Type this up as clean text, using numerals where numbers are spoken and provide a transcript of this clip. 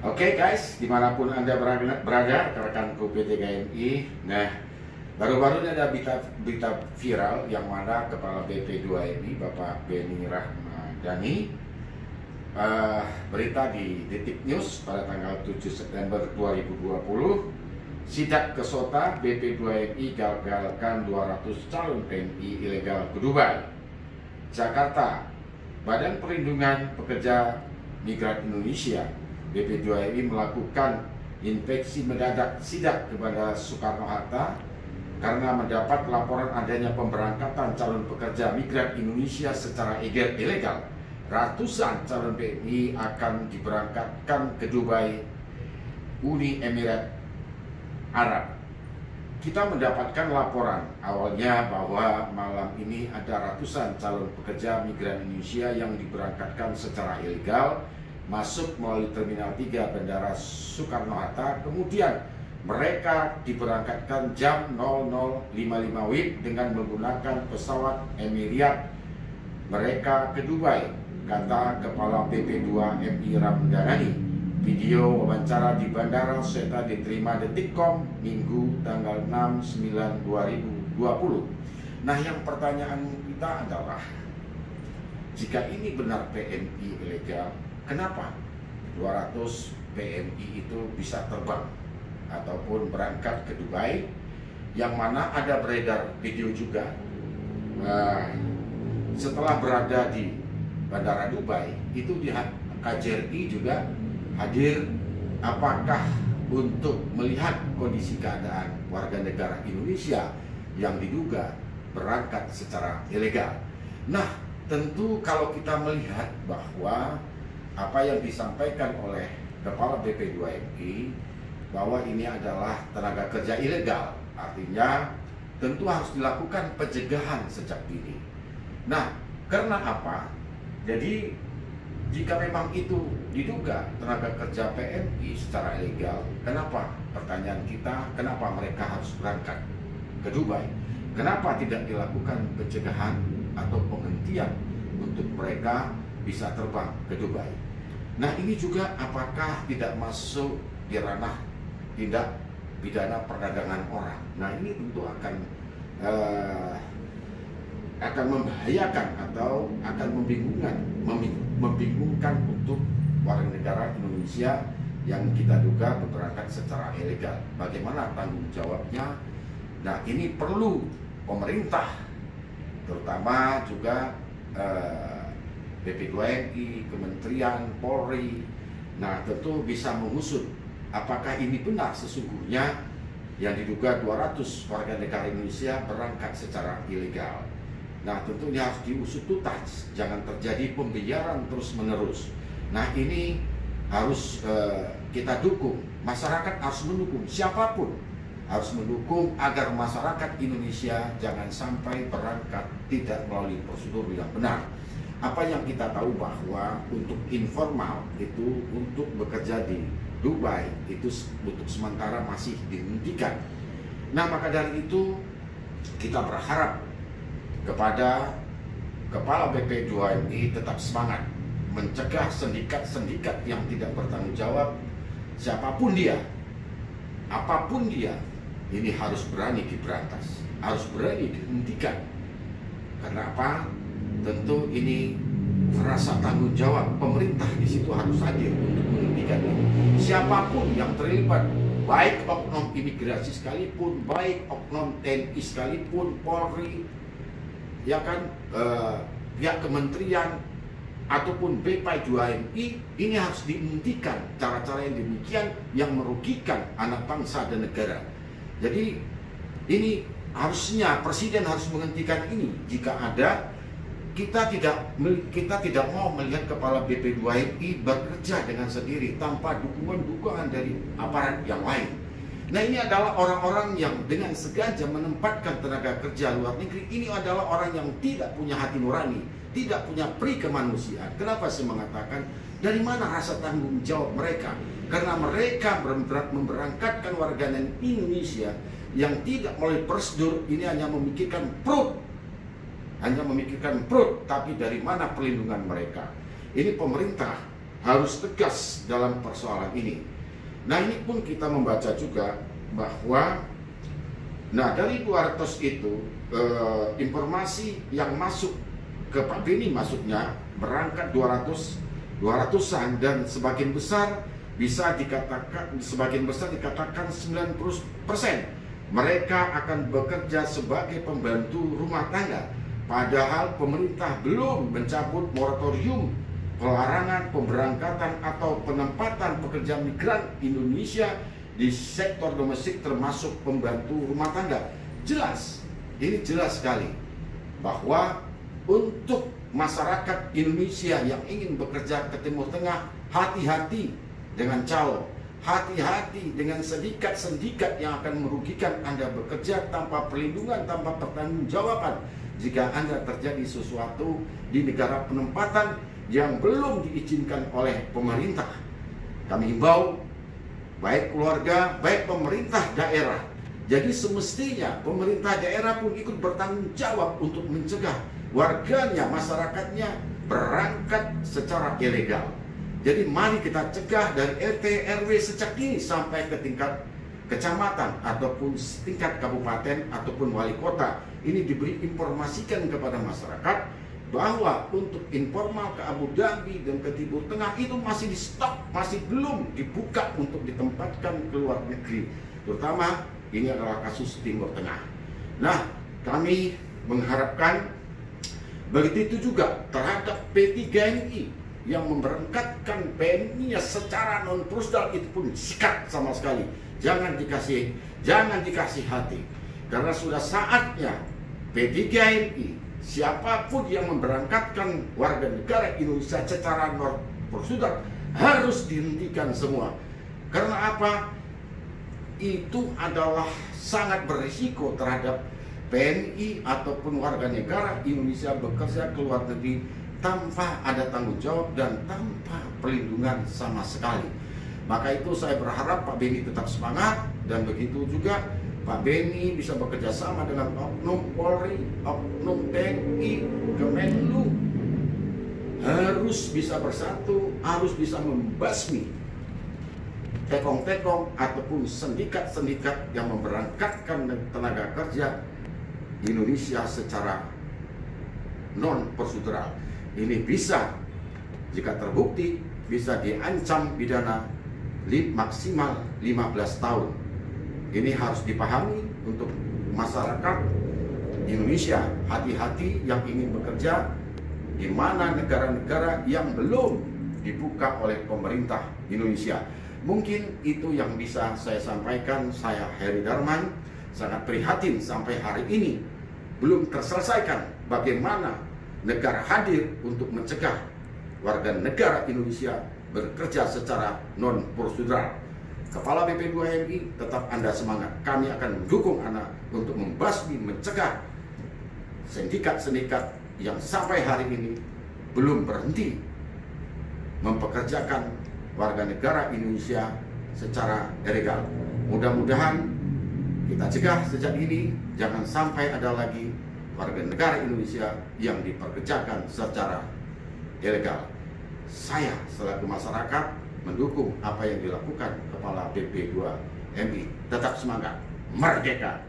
Oke guys, dimanapun Anda berada, rekanku PT KMI. Nah, baru-baru ini ada berita viral yang mana Kepala BP2MI, Bapak Beni Rahmadani, berita di Detik News pada tanggal 7 September 2020, sidak ke Sota, BP2MI gagalkan 200 calon TNI ilegal ke Dubai. Jakarta, Badan Perlindungan Pekerja Migran Indonesia BP2MI melakukan inspeksi mendadak sidak kepada Soekarno-Hatta karena mendapat laporan adanya pemberangkatan calon pekerja migran Indonesia secara ilegal. Ratusan calon TNI akan diberangkatkan ke Dubai, Uni Emirat Arab. Kita mendapatkan laporan awalnya bahwa malam ini ada ratusan calon pekerja migran Indonesia yang diberangkatkan secara ilegal masuk melalui Terminal 3 Bandara Soekarno-Hatta. Kemudian mereka diberangkatkan jam 00.55 WIB dengan menggunakan pesawat Emirat mereka ke Dubai, kata Kepala BP2MI Ramdhanani. Video wawancara di Bandara Seta diterima Detikcom Minggu tanggal 6/9/2020. Nah, yang pertanyaan kita adalah, jika ini benar PMI ilegal, kenapa 200 PMI itu bisa terbang ataupun berangkat ke Dubai, yang mana ada beredar video juga setelah berada di Bandara Dubai itu di KJRI juga hadir, apakah untuk melihat kondisi keadaan warga negara Indonesia yang diduga berangkat secara ilegal. Nah, tentu kalau kita melihat bahwa apa yang disampaikan oleh Kepala BP2MI bahwa ini adalah tenaga kerja ilegal, artinya tentu harus dilakukan pencegahan sejak dini. Nah, karena apa? Jadi jika memang itu diduga tenaga kerja PMI secara ilegal, kenapa? Pertanyaan kita, kenapa mereka harus berangkat ke Dubai? Kenapa tidak dilakukan pencegahan atau penghentian untuk mereka bisa terbang ke Dubai? Nah, ini juga apakah tidak masuk di ranah tindak pidana perdagangan orang? Nah, ini tentu akan membahayakan atau akan membingungkan untuk warga negara Indonesia yang kita duga berangkat secara ilegal. Bagaimana tanggung jawabnya? Nah, ini perlu pemerintah, terutama juga BP2MI, Kementerian, Polri, nah tentu bisa mengusut apakah ini benar sesungguhnya yang diduga 200 warga negara Indonesia berangkat secara ilegal. Nah, tentunya harus diusut tuntas, jangan terjadi pembiaran terus-menerus. Nah, ini harus kita dukung, masyarakat harus mendukung, siapapun harus mendukung agar masyarakat Indonesia jangan sampai berangkat tidak melalui prosedur yang benar. Apa yang kita tahu bahwa untuk informal itu untuk bekerja di Dubai itu untuk sementara masih dihentikan. Nah, maka dari itu kita berharap kepada Kepala BP2MI tetap semangat mencegah sindikat-sindikat yang tidak bertanggung jawab, siapapun dia, apapun dia, ini harus berani diberantas, harus berani dihentikan. Karena apa? Tentu ini rasa tanggung jawab pemerintah di situ harus hadir untuk menghentikan ini. Siapapun yang terlibat, baik oknum imigrasi sekalipun, baik oknum TNI sekalipun, Polri, ya kan, pihak kementerian ataupun BP2MI, ini harus dihentikan cara-cara yang demikian yang merugikan anak bangsa dan negara. Jadi ini harusnya Presiden harus menghentikan ini. Jika ada, kita tidak mau melihat Kepala BP2MI bekerja dengan sendiri tanpa dukungan dari aparat yang lain. Nah, ini adalah orang-orang yang dengan sengaja menempatkan tenaga kerja luar negeri. Ini adalah orang yang tidak punya hati nurani, tidak punya pri kemanusiaan. Kenapa saya mengatakan dari mana rasa tanggung jawab mereka? Karena mereka memberangkatkan warga negara Indonesia yang tidak melalui prosedur, ini hanya memikirkan perut. Hanya memikirkan perut, tapi dari mana perlindungan mereka? Ini pemerintah harus tegas dalam persoalan ini. Nah, ini pun kita membaca juga bahwa dari 200 itu informasi yang masuk ke Pak Beni, maksudnya berangkat 200-an, dan sebagian besar dikatakan 90% mereka akan bekerja sebagai pembantu rumah tangga. Padahal pemerintah belum mencabut moratorium pelarangan pemberangkatan atau penempatan pekerja migran Indonesia di sektor domestik termasuk pembantu rumah tangga. Jelas, ini jelas sekali bahwa untuk masyarakat Indonesia yang ingin bekerja ke Timur Tengah, hati-hati dengan calo, hati-hati dengan sindikat-sindikat yang akan merugikan Anda bekerja tanpa perlindungan, tanpa pertanggungjawaban. Jika Anda terjadi sesuatu di negara penempatan yang belum diizinkan oleh pemerintah, kami himbau baik keluarga, baik pemerintah daerah. Jadi semestinya pemerintah daerah pun ikut bertanggung jawab untuk mencegah warganya, masyarakatnya berangkat secara ilegal. Jadi mari kita cegah dari RT RW sejak dini sampai ke tingkat kecamatan ataupun tingkat kabupaten ataupun wali kota. Ini diberi informasikan kepada masyarakat bahwa untuk informal ke Abu Dhabi dan ke Timur Tengah itu masih di stop, masih belum dibuka untuk ditempatkan ke luar negeri. Terutama ini adalah kasus Timur Tengah. Nah, kami mengharapkan begitu juga terhadap P3NI yang memberangkatkan PNI-nya secara non-prosedural, itu pun sikat sama sekali. Jangan dikasih hati, karena sudah saatnya P3NI, siapapun yang memberangkatkan warga negara Indonesia secara non-prosedural harus dihentikan semua. Karena apa? Itu adalah sangat berisiko terhadap PNI ataupun warga negara Indonesia bekerja ke luar negeri tanpa ada tanggung jawab dan tanpa perlindungan sama sekali. Maka itu saya berharap Pak Beni tetap semangat, dan begitu juga Pak Beni bisa bekerja sama dengan Oknum Polri, Oknum TNI, Kemenlu, harus bisa bersatu, harus bisa membasmi tekong-tekong ataupun sindikat-sindikat yang memberangkatkan tenaga kerja Indonesia secara non-prosedural. Ini bisa, jika terbukti, bisa diancam pidana maksimal 15 tahun. Ini harus dipahami untuk masyarakat Indonesia. Hati-hati yang ingin bekerja di mana negara-negara yang belum dibuka oleh pemerintah Indonesia. Mungkin itu yang bisa saya sampaikan. Saya Heri Darman, sangat prihatin sampai hari ini belum terselesaikan bagaimana negara hadir untuk mencegah warga negara Indonesia bekerja secara non-prosedural. Kepala BP2MI, tetap Anda semangat. Kami akan mendukung Anda untuk membasmi, mencegah sindikat-sindikat yang sampai hari ini belum berhenti mempekerjakan warga negara Indonesia secara ilegal. Mudah-mudahan kita cegah sejak ini, jangan sampai ada lagi warga negara Indonesia yang dipekerjakan secara ilegal. Saya selaku masyarakat mendukung apa yang dilakukan Kepala BP2MI. Tetap semangat, merdeka!